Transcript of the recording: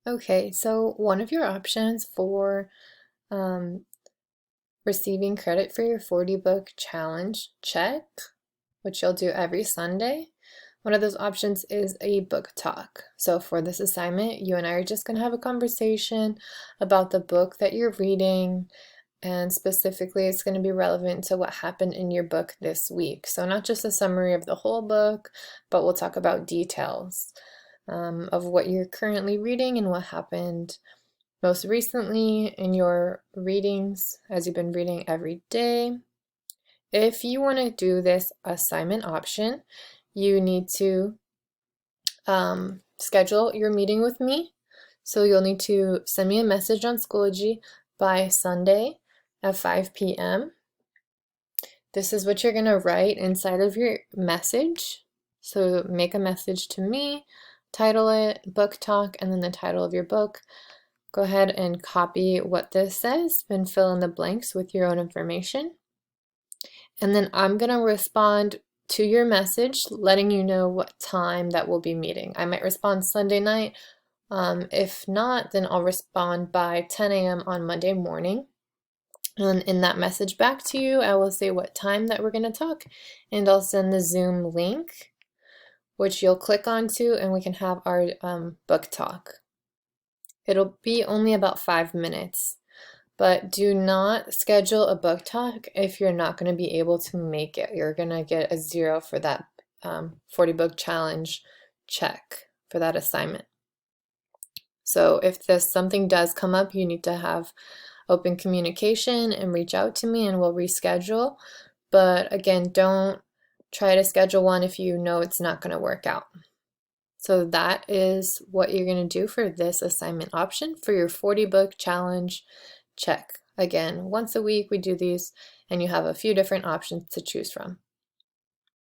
Okay, so one of your options for um, receiving credit for your 40 book challenge check, which you'll do every Sunday, one of those options is a book talk. So for this assignment, you and I are just going to have a conversation about the book that you're reading, and specifically it's going to be relevant to what happened in your book this week. So not just a summary of the whole book, but we'll talk about details of what you're currently reading and what happened most recently in your readings as you've been reading every day. If you want to do this assignment option, you need to schedule your meeting with me. So you'll need to send me a message on Schoology by Sunday at 5 p.m. This is what you're going to write inside of your message. So make a message to me, title it Book Talk, and then the title of your book. Go ahead and copy what this says and fill in the blanks with your own information. And then I'm going to respond to your message, letting you know what time that we'll be meeting. I might respond Sunday night. If not, then I'll respond by 10 a.m. on Monday morning. And in that message back to you, I will say what time that we're going to talk, and I'll send the Zoom link, which you'll click onto, and we can have our book talk. It'll be only about 5 minutes, but do not schedule a book talk if you're not going to be able to make it. You're going to get a 0 for that 40 book challenge check for that assignment. So if something does come up, you need to have open communication and reach out to me and we'll reschedule. But again, don't try to schedule one if you know it's not going to work out. So that is what you're going to do for this assignment option for your 40 book challenge check. Again, once a week we do these and you have a few different options to choose from.